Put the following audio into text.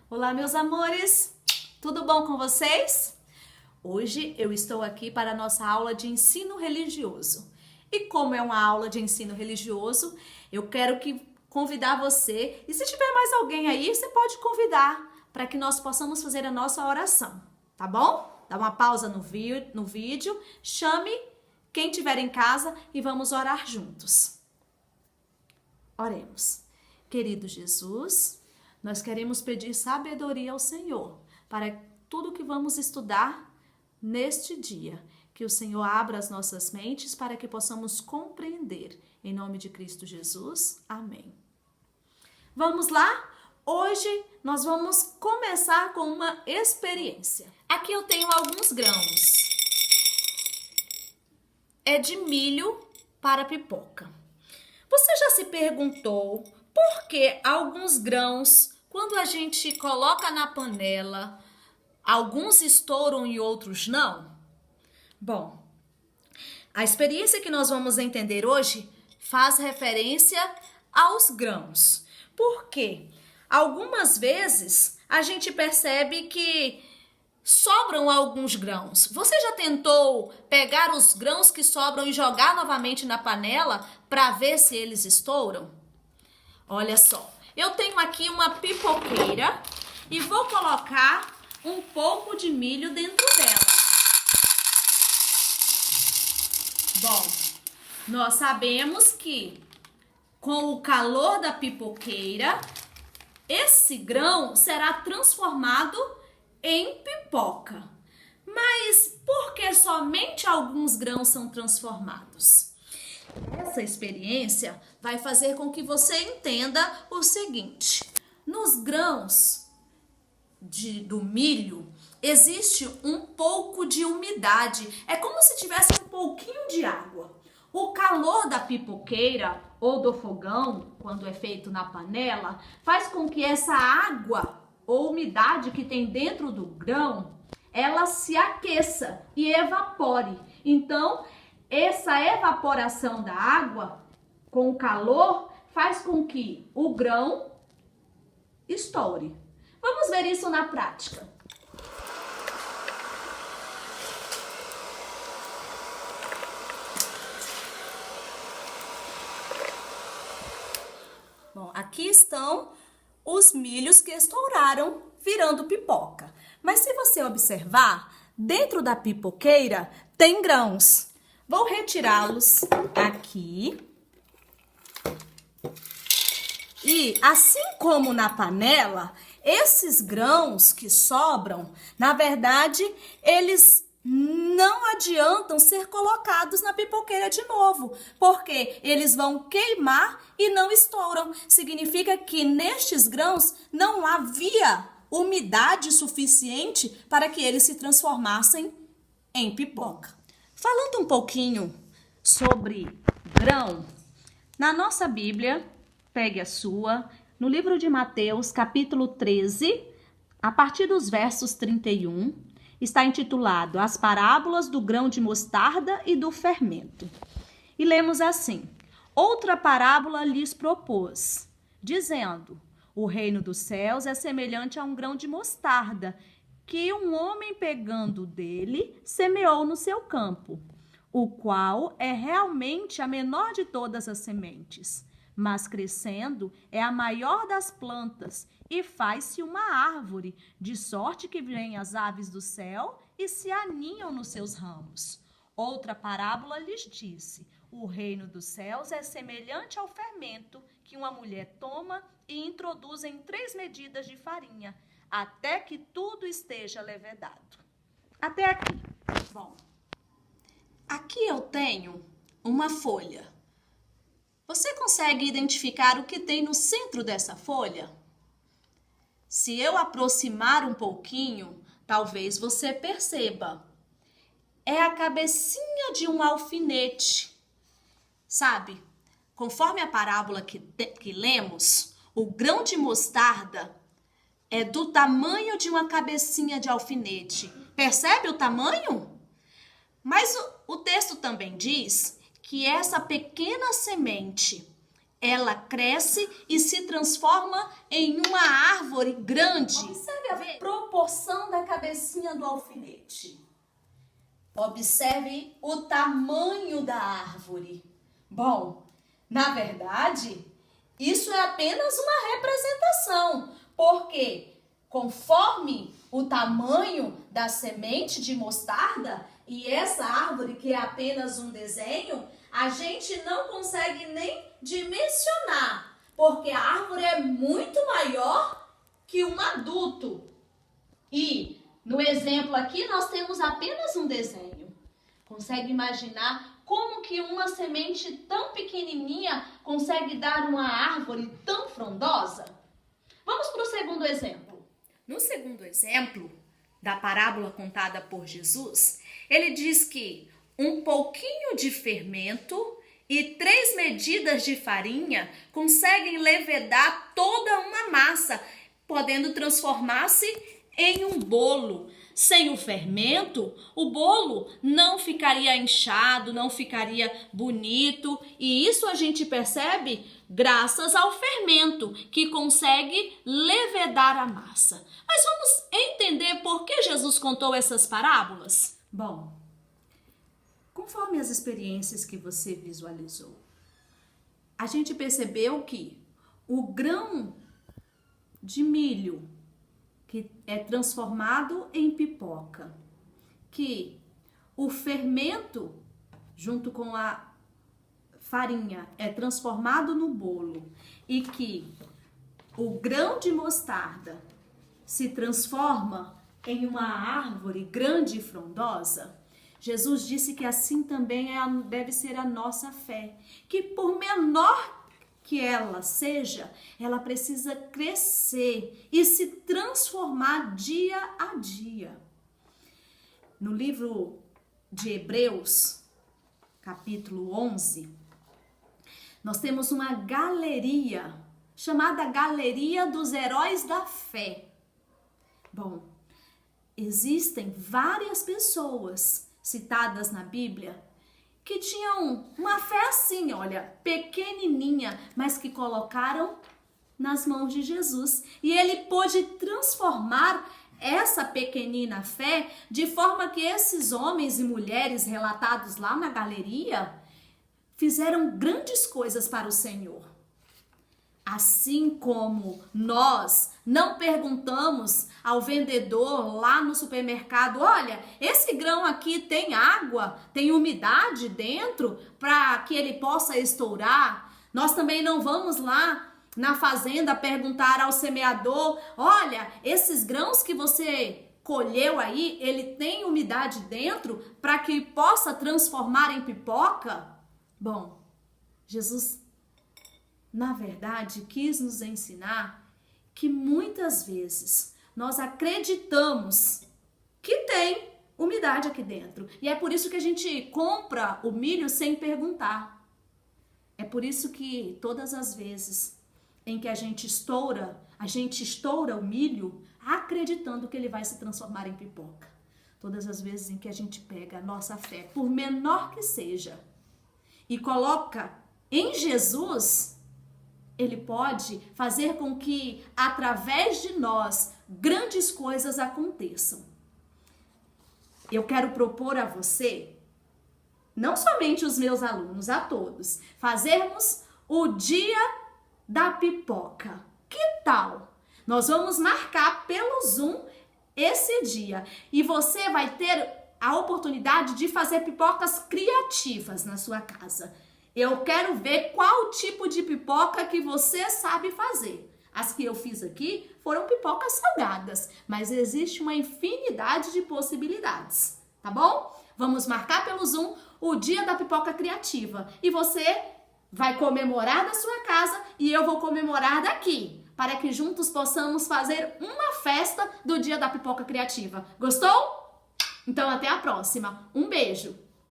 Olá, meus amores! Tudo bom com vocês? Hoje eu estou aqui para a nossa aula de ensino religioso. E como é uma aula de ensino religioso, eu quero convidar você, e se tiver mais alguém aí, você pode convidar para que nós possamos fazer a nossa oração, tá bom? Dá uma pausa no vídeo, chame quem estiver em casa e vamos orar juntos. Oremos. Querido Jesus, nós queremos pedir sabedoria ao Senhor para tudo que vamos estudar neste dia. Que o Senhor abra as nossas mentes para que possamos compreender. Em nome de Cristo Jesus. Amém. Vamos lá? Hoje nós vamos começar com uma experiência. Aqui eu tenho alguns grãos. É de milho para pipoca. Você já se perguntou por que alguns grãos, quando a gente coloca na panela, alguns estouram e outros não? Bom, a experiência que nós vamos entender hoje faz referência aos grãos. Por quê? Algumas vezes a gente percebe que sobram alguns grãos. Você já tentou pegar os grãos que sobram e jogar novamente na panela para ver se eles estouram? Olha só, eu tenho aqui uma pipoqueira e vou colocar um pouco de milho dentro dela. Bom, nós sabemos que com o calor da pipoqueira, esse grão será transformado em pipoca. Mas por que somente alguns grãos são transformados? Essa experiência vai fazer com que você entenda o seguinte: nos grãos do milho existe um pouco de umidade, é como se tivesse um pouquinho de água. O calor da pipoqueira ou do fogão, quando é feito na panela, faz com que essa água ou umidade que tem dentro do grão, ela se aqueça e evapore. Então, essa evaporação da água com o calor faz com que o grão estoure. Vamos ver isso na prática. Bom, aqui estão os milhos que estouraram virando pipoca. Mas se você observar, dentro da pipoqueira tem grãos. Vou retirá-los aqui. E assim como na panela, esses grãos que sobram, na verdade, eles não adiantam ser colocados na pipoqueira de novo, porque eles vão queimar e não estouram. Significa que nestes grãos não havia umidade suficiente para que eles se transformassem em pipoca. Falando um pouquinho sobre grão, na nossa Bíblia, pegue a sua, no livro de Mateus, capítulo 13, a partir dos versos 31, está intitulado As Parábolas do Grão de Mostarda e do Fermento. E lemos assim: Outra parábola lhes propôs, dizendo: O reino dos céus é semelhante a um grão de mostarda, que um homem pegando dele semeou no seu campo, o qual é realmente a menor de todas as sementes, mas crescendo é a maior das plantas e faz-se uma árvore, de sorte que vêm as aves do céu e se aninham nos seus ramos. Outra parábola lhes disse: O reino dos céus é semelhante ao fermento que uma mulher toma e introduz em 3 medidas de farinha, até que tudo esteja levedado. Até aqui. Bom, aqui eu tenho uma folha. Você consegue identificar o que tem no centro dessa folha? Se eu aproximar um pouquinho, talvez você perceba. É a cabecinha de um alfinete. Sabe, conforme a parábola que lemos, o grão de mostarda é do tamanho de uma cabecinha de alfinete. Percebe o tamanho? Mas o texto também diz que essa pequena semente ela cresce e se transforma em uma árvore grande. Observe a proporção da cabecinha do alfinete. Observe o tamanho da árvore. Bom, na verdade, isso é apenas uma representação, porque conforme o tamanho da semente de mostarda e essa árvore que é apenas um desenho, a gente não consegue nem dimensionar, porque a árvore é muito maior que um adulto. E no exemplo aqui nós temos apenas um desenho. Consegue imaginar como que uma semente tão pequenininha consegue dar uma árvore tão frondosa? Vamos para o segundo exemplo. No segundo exemplo da parábola contada por Jesus, ele diz que um pouquinho de fermento e 3 medidas de farinha conseguem levedar toda uma massa, podendo transformar-se em um bolo. Sem o fermento, o bolo não ficaria inchado, não ficaria bonito. E isso a gente percebe graças ao fermento, que consegue levedar a massa. Mas vamos entender por que Jesus contou essas parábolas? Bom, conforme as experiências que você visualizou, a gente percebeu que o grão de milho que é transformado em pipoca, que o fermento junto com a farinha é transformado no bolo e que o grão de mostarda se transforma em uma árvore grande e frondosa, Jesus disse que assim também deve ser a nossa fé, que por menor que ela seja, ela precisa crescer e se transformar dia a dia. No livro de Hebreus, capítulo 11, nós temos uma galeria chamada Galeria dos Heróis da Fé. Bom, existem várias pessoas citadas na Bíblia que tinham uma fé assim, olha, pequenininha, mas que colocaram nas mãos de Jesus. E ele pôde transformar essa pequenina fé de forma que esses homens e mulheres relatados lá na galeria fizeram grandes coisas para o Senhor. Assim como nós não perguntamos ao vendedor lá no supermercado, olha, esse grão aqui tem água, tem umidade dentro para que ele possa estourar. Nós também não vamos lá na fazenda perguntar ao semeador, olha, esses grãos que você colheu aí, ele tem umidade dentro para que possa transformar em pipoca? Bom, Jesus na verdade, quis nos ensinar que muitas vezes nós acreditamos que tem umidade aqui dentro. E é por isso que a gente compra o milho sem perguntar. É por isso que todas as vezes em que a gente estoura o milho acreditando que ele vai se transformar em pipoca. Todas as vezes em que a gente pega a nossa fé, por menor que seja, e coloca em Jesus, ele pode fazer com que, através de nós, grandes coisas aconteçam. Eu quero propor a você, não somente os meus alunos, a todos, fazermos o dia da pipoca. Que tal? Nós vamos marcar pelo Zoom esse dia e você vai ter a oportunidade de fazer pipocas criativas na sua casa. Eu quero ver qual tipo de pipoca que você sabe fazer. As que eu fiz aqui foram pipocas salgadas, mas existe uma infinidade de possibilidades, tá bom? Vamos marcar pelo Zoom o dia da pipoca criativa. E você vai comemorar da sua casa e eu vou comemorar daqui, para que juntos possamos fazer uma festa do dia da pipoca criativa. Gostou? Então até a próxima. Um beijo!